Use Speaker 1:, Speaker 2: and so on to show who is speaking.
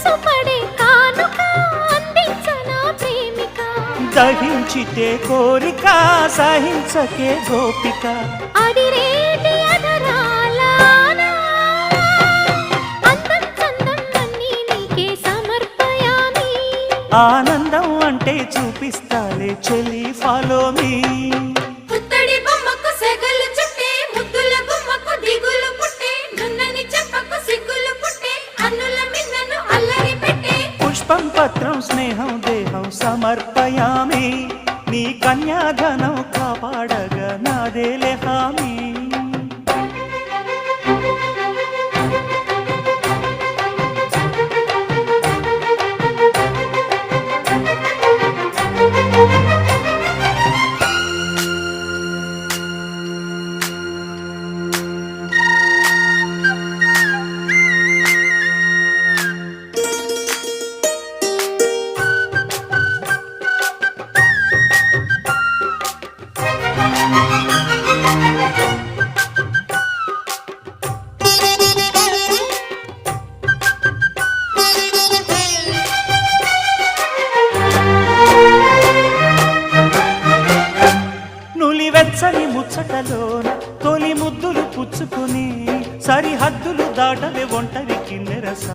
Speaker 1: మనసు పడే కానుక అందించనా ప్రేమిక
Speaker 2: దహించితే కోరిక సహించకే గోపిక
Speaker 1: అడిరేటి అధరాల అందం చందం అన్నీ నీకే సమర్పయామి
Speaker 2: ఆనందం అంటే చూపిస్తాలే చెలి ఫాలో మీ
Speaker 1: పుత్తడి బొమ్మకు సెగలు చుట్టే ముద్దుల గుమ్మకు దిగులు పుట్టే నున్నని చెప్పకు సిగ్గులు పుట్టే అన్నుల మిన్నను అల్లరి పెట్టే
Speaker 2: పుష్పం పత్రం స్నేహం దేహం సమర్పయామి నీ కన్యాధనం కాపాడగా నాదేలే హామీ వెచ్చని ముచ్చటలోన తొలి ముద్దులు పుచ్చుకుని సరిహద్దులు దాటవే ఒంటరి కిన్నెరస